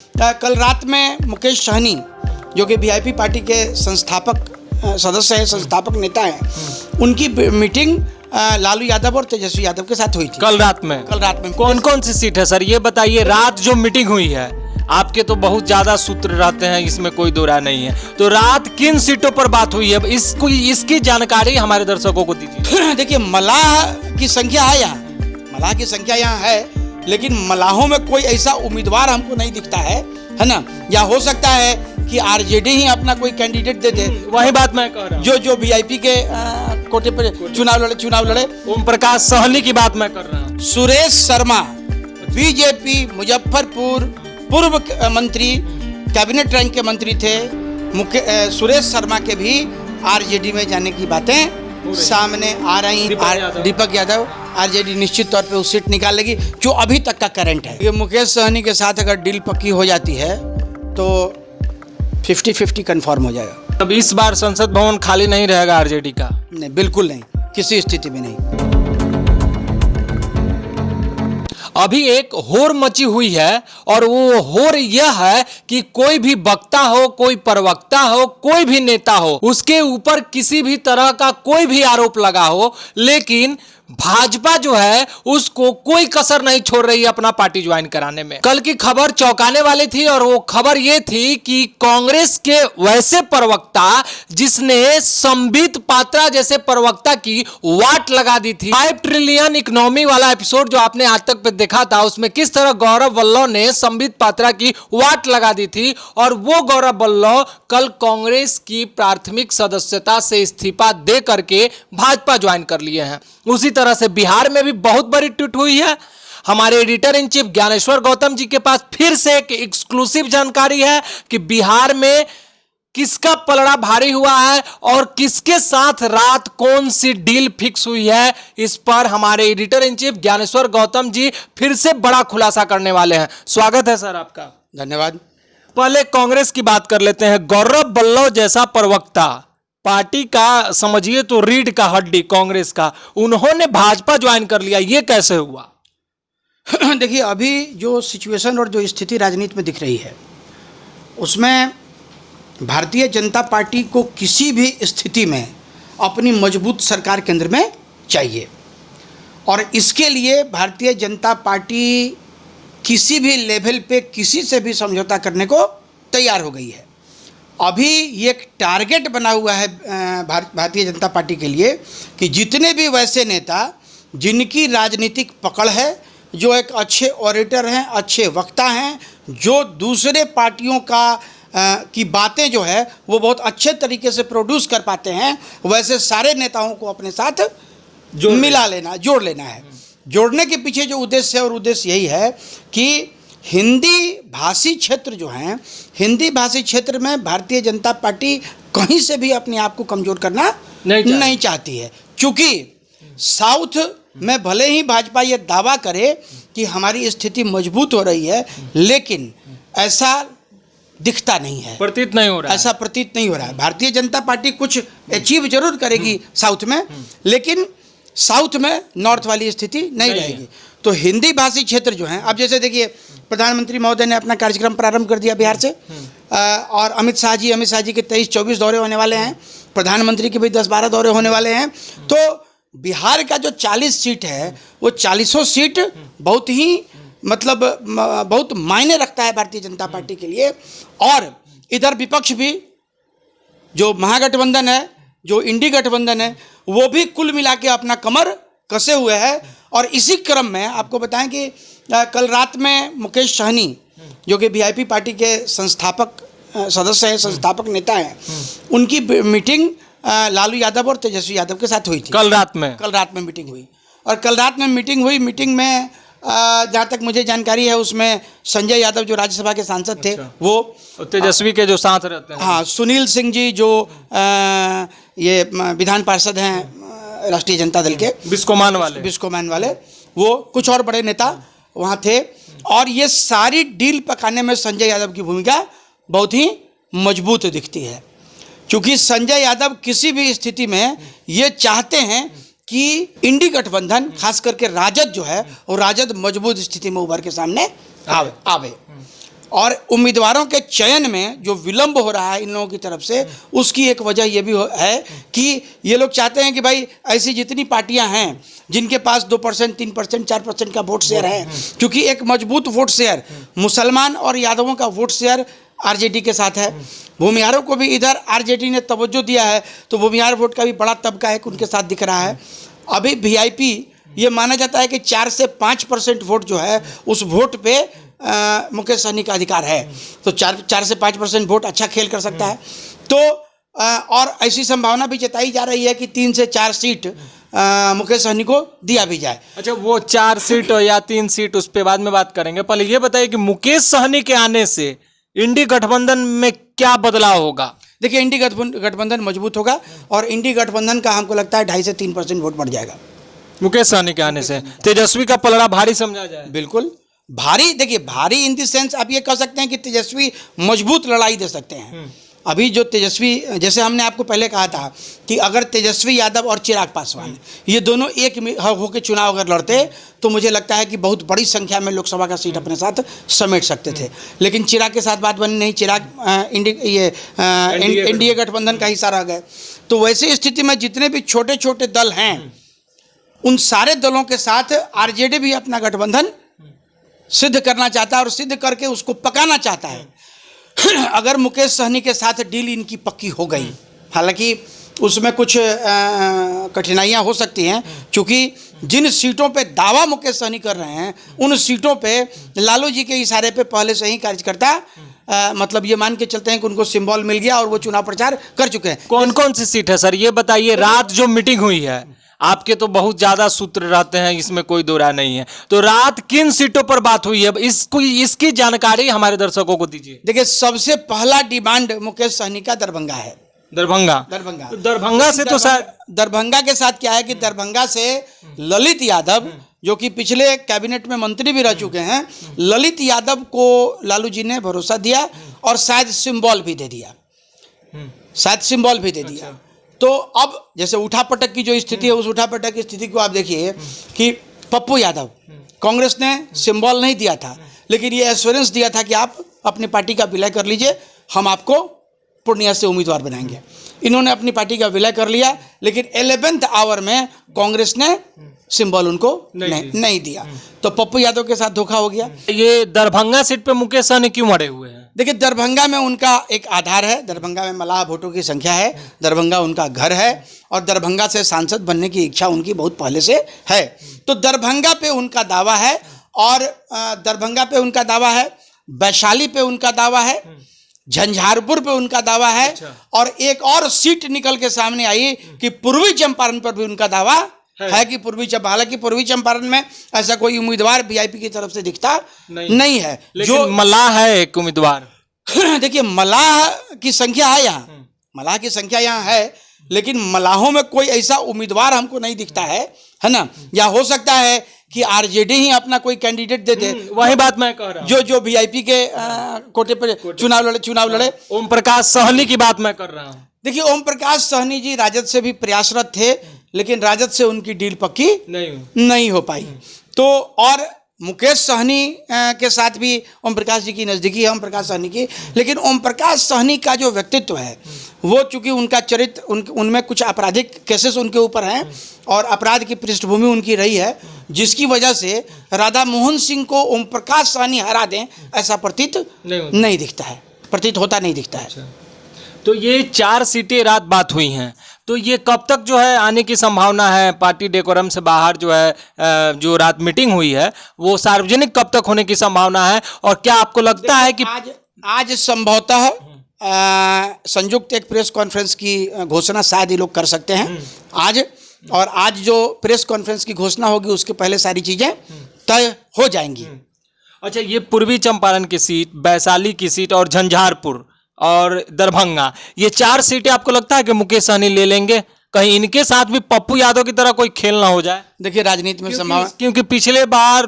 कल रात में मुकेश सहनी जो कि वीआईपी पार्टी के संस्थापक सदस्य हैं, संस्थापक नेता हैं, उनकी मीटिंग लालू यादव और तेजस्वी यादव के साथ हुई थी। कल रात में कौन कौन सी सीट है सर, ये बताइए। रात जो मीटिंग हुई है, आपके तो बहुत ज्यादा सूत्र रहते हैं, इसमें कोई दो राय नहीं है, तो रात किन सीटों पर बात हुई है, इसकी जानकारी हमारे दर्शकों को दीजिए। देखिए, मलाह की संख्या है यहाँ, मलाह की संख्या यहाँ है, लेकिन मलाहों में कोई ऐसा उम्मीदवार हमको नहीं दिखता है ना। या हो सकता है कि आरजेडी ही अपना कोई कैंडिडेट दे दे। वही बात मैं कह रहा हूँ, जो वीआईपी के कोटे पर चुनाव लड़े। ओम प्रकाश सहनी की बात मैं कर रहा हूँ। सुरेश शर्मा बीजेपी मुजफ्फरपुर पूर्व मंत्री, कैबिनेट रैंक के मंत्री थे। सुरेश शर्मा के भी आरजेडी में जाने की बातें सामने आ रही। दीपक यादव आरजेडी निश्चित तौर पे उस सीट निकाल लेगी जो अभी तक का करंट है। ये मुकेश सहनी के साथ अगर डील पक्की हो जाती है तो 50-50 कंफर्म हो जाएगा। अब इस बार संसद भवन खाली नहीं रहेगा आरजेडी का? नहीं, बिल्कुल नहीं, किसी स्थिति में नहीं। अभी एक होड़ मची हुई है और वो होड़ यह है कि कोई भी वक्ता हो, कोई प्रवक्ता हो, कोई भी नेता हो, उसके ऊपर किसी भी तरह का कोई भी आरोप लगा हो, लेकिन भाजपा जो है उसको कोई कसर नहीं छोड़ रही है अपना पार्टी ज्वाइन कराने में। कल की खबर चौंकाने वाली थी और वो खबर ये थी कि कांग्रेस के वैसे प्रवक्ता जिसने संबित पात्रा जैसे प्रवक्ता की वाट लगा दी थी। 5 ट्रिलियन इकोनॉमी वाला एपिसोड जो आपने आज तक पे देखा था, उसमें किस तरह गौरव वल्लभ ने संबित पात्रा की वाट लगा दी थी, और वो गौरव वल्लभ कल कांग्रेस की प्राथमिक सदस्यता से इस्तीफा दे करके भाजपा ज्वाइन कर लिए हैं। उसी तरह से बिहार में भी बहुत बड़ी ट्वीट हुई है। हमारे editor in chief Gyaneshwar Gautam ji के पास फिर से एक एक्सक्लूसिव जानकारी है कि बिहार में किसका पलड़ा भारी हुआ है और किसके साथ रात कौन सी डील फिक्स हुई है। इस पर हमारे editor in chief Gyaneshwar Gautam ji फिर से बड़ा खुलासा करने वाले हैं। स्वागत है सर आपका। धन्यवाद। पहले कांग्रेस की बात कर लेते हैं। गौरव वल्लभ जैसा प्रवक्ता, पार्टी का समझिए तो रीढ़ का हड्डी कांग्रेस का, उन्होंने भाजपा ज्वाइन कर लिया, ये कैसे हुआ? देखिए, अभी जो सिचुएशन और जो स्थिति राजनीति में दिख रही है, उसमें भारतीय जनता पार्टी को किसी भी स्थिति में अपनी मजबूत सरकार केंद्र में चाहिए, और इसके लिए भारतीय जनता पार्टी किसी भी लेवल पे किसी से भी समझौता करने को तैयार हो गई है। अभी ये एक टारगेट बना हुआ है भारतीय जनता पार्टी के लिए कि जितने भी वैसे नेता जिनकी राजनीतिक पकड़ है, जो एक अच्छे ऑरेटर हैं, अच्छे वक्ता हैं, जो दूसरे पार्टियों की बातें जो है वो बहुत अच्छे तरीके से प्रोड्यूस कर पाते हैं, वैसे सारे नेताओं को अपने साथ जोड़ लेना है। जोड़ने के पीछे जो उद्देश्य है, और उद्देश्य यही है कि हिंदी भाषी क्षेत्र जो हैं, हिंदी भाषी क्षेत्र में भारतीय जनता पार्टी कहीं से भी अपने आप को कमज़ोर करना नहीं चाहती है। क्योंकि साउथ में भले ही भाजपा ये दावा करे कि हमारी स्थिति मजबूत हो रही है, लेकिन ऐसा दिखता नहीं है, प्रतीत नहीं हो रहा है। ऐसा प्रतीत नहीं हो रहा है। भारतीय जनता पार्टी कुछ अचीव जरूर करेगी साउथ में, लेकिन साउथ में नॉर्थ वाली स्थिति नहीं रहेगी। तो हिंदी भाषी क्षेत्र जो हैं, अब जैसे देखिए, प्रधानमंत्री महोदय ने अपना कार्यक्रम प्रारंभ कर दिया बिहार से, और अमित शाह जी के 23-24 दौरे होने वाले हैं, प्रधानमंत्री के भी 10-12 दौरे होने वाले हैं। तो बिहार का जो 40 सीट है, वो 40 सीट बहुत ही बहुत मायने रखता है भारतीय जनता पार्टी के लिए। और इधर विपक्ष भी, जो महागठबंधन है, जो इंडी गठबंधन है, वो भी कुल मिला के अपना कमर कसे हुए हैं। और इसी क्रम में आपको बताएं कि कल रात में मुकेश सहनी जो कि वीआईपी पार्टी के संस्थापक सदस्य हैं, संस्थापक नेता हैं, उनकी मीटिंग लालू यादव और तेजस्वी यादव के साथ हुई थी। कल रात में मीटिंग हुई, और कल रात में मीटिंग में जहाँ तक मुझे जानकारी है, उसमें संजय यादव जो राज्यसभा के सांसद थे, वो तेजस्वी के जो साथ रहते हैं, हाँ, सुनील सिंह जी जो ये विधान पार्षद हैं राष्ट्रीय जनता दल के, बिस्कोमान वाले, वो कुछ और बड़े नेता वहाँ थे। और ये सारी डील पकाने में संजय यादव की भूमिका बहुत ही मजबूत दिखती है, क्योंकि संजय यादव किसी भी स्थिति में ये चाहते हैं कि इंडी गठबंधन, खास करके राजद जो है, वो राजद मजबूत स्थिति में उभर के सामने आवे। और उम्मीदवारों के चयन में जो विलंब हो रहा है इन लोगों की तरफ से, उसकी एक वजह ये भी है कि ये लोग चाहते हैं कि भाई ऐसी जितनी पार्टियां हैं जिनके पास 2%, 3%, 4% का वोट शेयर है, क्योंकि एक मजबूत वोट शेयर मुसलमान और यादवों का वोट शेयर आरजेडी के साथ है, भूमिहारों को भी इधर आरजेडी ने तवज्जो दिया है, तो भूमिहार वोट का भी बड़ा तबका है उनके साथ दिख रहा है। अभी वीआईपी ये माना जाता है कि 4 से 5% वोट जो है उस वोट पे मुकेश सहनी का अधिकार है, तो 4 से 5% वोट अच्छा खेल कर सकता है। तो और ऐसी संभावना भी जताई जा रही है कि 3 से 4 सीट मुकेश सहनी को दिया भी जाए। अच्छा, वो 4 सीट या 3 सीट उस पे बाद में बात करेंगे, पहले ये बताइए कि मुकेश सहनी के आने से इंडी गठबंधन में क्या बदलाव होगा? देखिए, इंडी गठबंधन मजबूत होगा और इंडी गठबंधन का हमको लगता है 2.5 से 3% वोट बढ़ जाएगा मुकेश सहनी के आने से। तेजस्वी का पलड़ा भारी समझा जाए? बिल्कुल भारी। देखिए, भारी इन द सेंस आप ये कह सकते हैं कि तेजस्वी मजबूत लड़ाई दे सकते हैं। अभी जो तेजस्वी, जैसे हमने आपको पहले कहा था कि अगर तेजस्वी यादव और चिराग पासवान ये दोनों एक होकर चुनाव अगर लड़ते तो मुझे लगता है कि बहुत बड़ी संख्या में लोकसभा का सीट अपने साथ समेट सकते थे, लेकिन चिराग के साथ बात बनी नहीं। चिराग एनडीए गठबंधन का हिस्सा रह गए। तो वैसी स्थिति में जितने भी छोटे छोटे दल हैं उन सारे दलों के साथ आरजेडी भी अपना गठबंधन सिद्ध करना चाहता है और सिद्ध करके उसको पकाना चाहता है। अगर मुकेश सहनी के साथ डील इनकी पक्की हो गई, हालांकि उसमें कुछ कठिनाइयां हो सकती हैं, क्योंकि जिन सीटों पे दावा मुकेश सहनी कर रहे हैं उन सीटों पे लालू जी के इशारे पे पहले से ही कार्यकर्ता मतलब ये मान के चलते हैं कि उनको सिंबल मिल गया और वो चुनाव प्रचार कर चुके हैं। कौन कौन सी सीट है सर, ये बताइए। रात जो मीटिंग हुई है, आपके तो बहुत ज्यादा सूत्र रहते हैं, इसमें कोई दो राय नहीं है, तो रात किन सीटों पर बात हुई है, इसकी जानकारी हमारे दर्शकों को दीजिए। देखिए, सबसे पहला डिमांड मुकेश सहनी का दरभंगा है। दरभंगा दरभंगा तो दरभंगा से तो शायद दरभंगा के साथ क्या है कि दरभंगा से ललित यादव, जो कि पिछले कैबिनेट में मंत्री भी रह चुके हैं, ललित यादव को लालू जी ने भरोसा दिया और शायद सिंबल भी दे दिया, शायद सिंबल भी दे दिया। तो अब जैसे उठापटक की जो स्थिति है, उस उठापटक की स्थिति को आप देखिए कि पप्पू यादव, कांग्रेस ने सिंबल नहीं दिया था, लेकिन ये एश्योरेंस दिया था कि आप अपनी पार्टी का विलय कर लीजिए, हम आपको पूर्णिया से उम्मीदवार बनाएंगे। इन्होंने अपनी पार्टी का विलय कर लिया, लेकिन 11th आवर में कांग्रेस ने सिंबल उनको नहीं दिया, तो पप्पू यादव के साथ धोखा हो गया। ये दरभंगा सीट पे मुकेश सहनी क्यों मरे हुए हैं? देखिए, दरभंगा में उनका एक आधार है, दरभंगा में मलाह वोटों की संख्या है, दरभंगा उनका घर है और दरभंगा से सांसद बनने की इच्छा उनकी बहुत पहले से है। तो दरभंगा पे उनका दावा है और दरभंगा पे उनका दावा है, वैशाली पे उनका दावा है, झंझारपुर पे उनका दावा है। और एक और सीट निकल के सामने आई कि पूर्वी चंपारण पर भी उनका दावा है कि हालांकि पूर्वी चंपारण में ऐसा कोई उम्मीदवार वीआईपी की तरफ से दिखता नहीं है, जो मलाह है एक उम्मीदवार। देखिए, मलाह की संख्या है यहाँ, मलाह की संख्या यहाँ है, लेकिन मलाहों में कोई ऐसा उम्मीदवार हमको नहीं दिखता है ना। या हो सकता है कि आरजेडी ही अपना कोई कैंडिडेट दे दे, वही बात मैं कह रहा हूँ, जो वीआईपी के कोटे पर चुनाव लड़े। ओम प्रकाश सहनी की बात मैं कर रहा हूँ। देखिए, ओम प्रकाश सहनी जी राजद से भी प्रयासरत थे, लेकिन राजद से उनकी डील पक्की नहीं हो पाई। तो और मुकेश सहनी के साथ भी ओम प्रकाश जी की नज़दीकी है, ओम प्रकाश सहनी की, लेकिन ओम प्रकाश सहनी का जो व्यक्तित्व है वो, चूंकि उनका चरित्र उनमें कुछ आपराधिक केसेस उनके ऊपर हैं और अपराध की पृष्ठभूमि उनकी रही है, जिसकी वजह से राधा मोहन सिंह को ओम प्रकाश सहनी हरा दें ऐसा प्रतीत नहीं दिखता है, प्रतीत होता नहीं दिखता है। तो ये 4 सीटें रात बात हुई हैं, तो ये कब तक जो है आने की संभावना है? पार्टी डेकोरम से बाहर जो है जो रात मीटिंग हुई है वो सार्वजनिक कब तक होने की संभावना है? और क्या आपको लगता है कि आज संभवतः संयुक्त एक प्रेस कॉन्फ्रेंस की घोषणा शायद ये लोग कर सकते हैं आज, और आज जो प्रेस कॉन्फ्रेंस की घोषणा होगी उसके पहले सारी चीज़ें तय हो जाएंगी। अच्छा, ये पूर्वी चंपारण की सीट, वैशाली की सीट और झंझारपुर और दरभंगा, ये 4 सीटें आपको लगता है कि मुकेश सहनी ले लेंगे? कहीं इनके साथ भी पप्पू यादव की तरह कोई खेल ना हो जाए? देखिए, राजनीति में संभावना, क्योंकि पिछले बार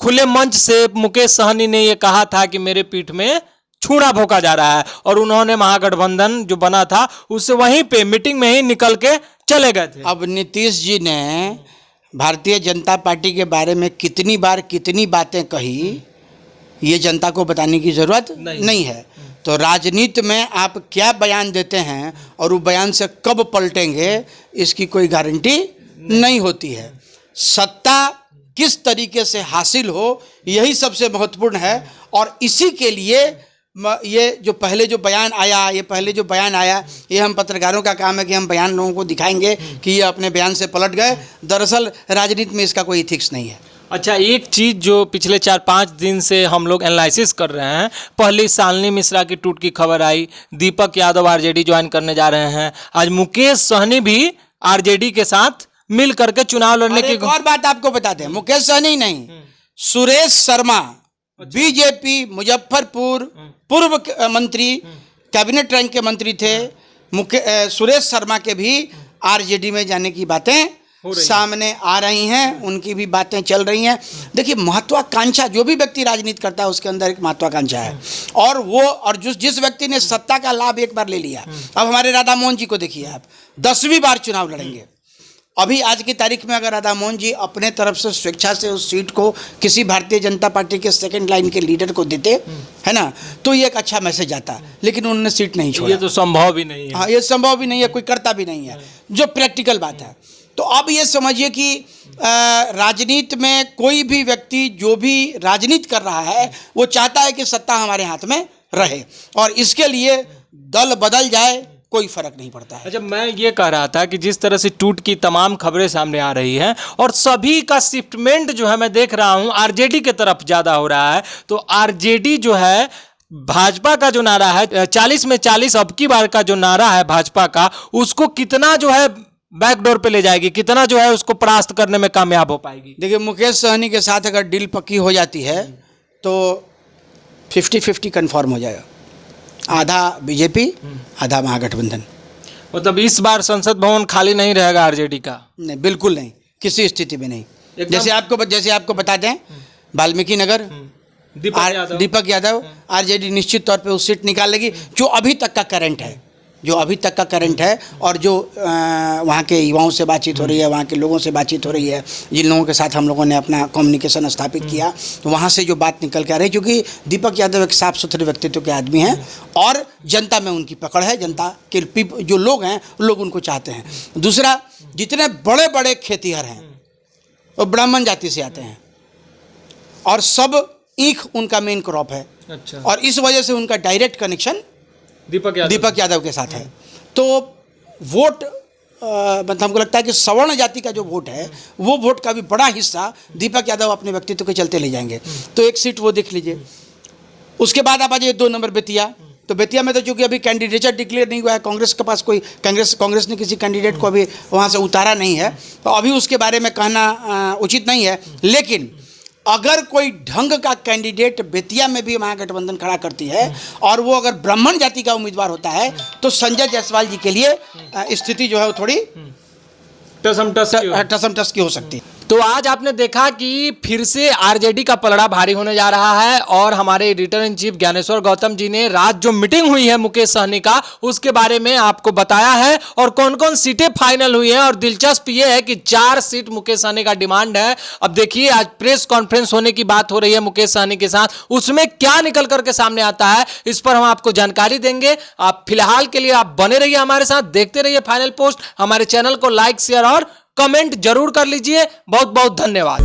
खुले मंच से मुकेश सहनी ने ये कहा था कि मेरे पीठ में छूड़ा भोंका जा रहा है, और उन्होंने महागठबंधन जो बना था उससे वहीं पे मीटिंग में ही निकल के चले गए थे। अब नीतीश जी ने भारतीय जनता पार्टी के बारे में कितनी बार कितनी बातें कही ये जनता को बताने की ज़रूरत नहीं है। तो राजनीति में आप क्या बयान देते हैं और वो बयान से कब पलटेंगे, इसकी कोई गारंटी नहीं होती है। सत्ता किस तरीके से हासिल हो, यही सबसे महत्वपूर्ण है। और इसी के लिए ये जो पहले जो बयान आया, ये हम पत्रकारों का काम है कि हम बयान लोगों को दिखाएंगे कि ये अपने बयान से पलट गए। दरअसल राजनीति में इसका कोई इथिक्स नहीं है। अच्छा, एक चीज़ जो पिछले 4-5 दिन से हम लोग एनालिसिस कर रहे हैं, पहले शालिनी मिश्रा की टूट की खबर आई, दीपक यादव आरजेडी ज्वाइन करने जा रहे हैं, आज मुकेश सहनी भी आरजेडी के साथ मिल करके चुनाव लड़ने की। एक और बात आपको बता दें, मुकेश सहनी नहीं, सुरेश शर्मा, बीजेपी मुजफ्फरपुर पूर्व मंत्री, कैबिनेट रैंक के मंत्री थे। सुरेश शर्मा के भी आरजेडी में जाने की बातें सामने आ रही हैं, उनकी भी बातें चल रही हैं। देखिए, महत्वाकांक्षा, जो भी व्यक्ति राजनीति करता है उसके अंदर एक महत्वाकांक्षा है, और जिस व्यक्ति ने सत्ता का लाभ एक बार ले लिया, अब हमारे राधा मोहन जी को देखिए, आप 10वीं बार चुनाव लड़ेंगे। अभी आज की तारीख में अगर राधा मोहन जी अपने तरफ से स्वेच्छा से उस सीट को किसी भारतीय जनता पार्टी के सेकंड लाइन के लीडर को देते, है ना, तो ये एक अच्छा मैसेज आता, लेकिन उन्होंने सीट नहीं छोड़ा। ये तो संभव भी नहीं है। हाँ, ये संभव भी नहीं है, कोई करता भी नहीं है, जो प्रैक्टिकल बात है। तो अब ये समझिए कि राजनीति में कोई भी व्यक्ति जो भी राजनीति कर रहा है, वो चाहता है कि सत्ता हमारे हाथ में रहे, और इसके लिए दल बदल जाए कोई फर्क नहीं पड़ता है। अच्छा, मैं ये कह रहा था कि जिस तरह से टूट की तमाम खबरें सामने आ रही हैं और सभी का शिफ्टमेंट जो है मैं देख रहा हूं आरजेडी के तरफ ज़्यादा हो रहा है, तो आरजेडी जो है, भाजपा का जो नारा है 40 में 40 अब की बार का जो नारा है भाजपा का, उसको कितना जो है बैकडोर पे ले जाएगी, कितना जो है उसको परास्त करने में कामयाब हो पाएगी? देखिए, मुकेश सहनी के साथ अगर डील पक्की हो जाती है तो 50-50 कन्फर्म हो जाएगा, आधा बीजेपी आधा महागठबंधन। मतलब इस बार संसद भवन खाली नहीं रहेगा आरजेडी का? नहीं, बिल्कुल नहीं, किसी स्थिति में नहीं। जैसे आपको बता दें, वाल्मीकि नगर दीपक यादव आरजेडी निश्चित तौर पे उस सीट निकाल लेगी, जो अभी तक का करंट है, और जो वहाँ के युवाओं से बातचीत हो रही है, वहाँ के लोगों से बातचीत हो रही है, जिन लोगों के साथ हम लोगों ने अपना कम्युनिकेशन स्थापित किया, तो वहाँ से जो बात निकल के आ रही है, क्योंकि दीपक यादव एक साफ सुथरे व्यक्तित्व के आदमी हैं और जनता में उनकी पकड़ है, जनता के जो लोग हैं लोग उनको चाहते हैं। दूसरा, जितने बड़े बड़े खेतिहर हैं वो ब्राह्मण जाति से आते हैं, और सब ईख उनका मेन क्रॉप है। अच्छा। और इस वजह से उनका डायरेक्ट कनेक्शन दीपक यादव के साथ है। तो वोट मतलब हमको लगता है कि सवर्ण जाति का जो वोट है, वो वोट का भी बड़ा हिस्सा दीपक यादव अपने व्यक्तित्व के चलते ले जाएंगे। तो एक सीट वो देख लीजिए। उसके बाद आप आ जाइए 2 नंबर बेतिया। तो बेतिया में तो चूंकि अभी कैंडिडेचर डिक्लेयर नहीं हुआ है, कांग्रेस के पास कोई कांग्रेस ने किसी कैंडिडेट को अभी वहाँ से उतारा नहीं है, तो अभी उसके बारे में कहना उचित नहीं है। लेकिन अगर कोई ढंग का कैंडिडेट बेतिया में भी महागठबंधन खड़ा करती है और वो अगर ब्राह्मण जाति का उम्मीदवार होता है, तो संजय जायसवाल जी के लिए स्थिति जो है वो थोड़ी टसमटस की हो सकती है। तो आज आपने देखा कि फिर से आरजेडी का पलड़ा भारी होने जा रहा है, और हमारे editor in chief Gyaneshwar Gautam ji ने रात जो मीटिंग हुई है मुकेश सहनी का, उसके बारे में आपको बताया है, और कौन कौन सीटें फाइनल हुई हैं। और दिलचस्प ये है कि 4 सीट मुकेश सहनी का डिमांड है। अब देखिए, आज प्रेस कॉन्फ्रेंस होने की बात हो रही है मुकेश सहनी के साथ, उसमें क्या निकल करके सामने आता है, इस पर हम आपको जानकारी देंगे। आप फिलहाल के लिए आप बने रहिए हमारे साथ, देखते रहिए फाइनल पोस्ट। हमारे चैनल को लाइक, शेयर और कमेंट जरूर कर लीजिए। बहुत बहुत धन्यवाद।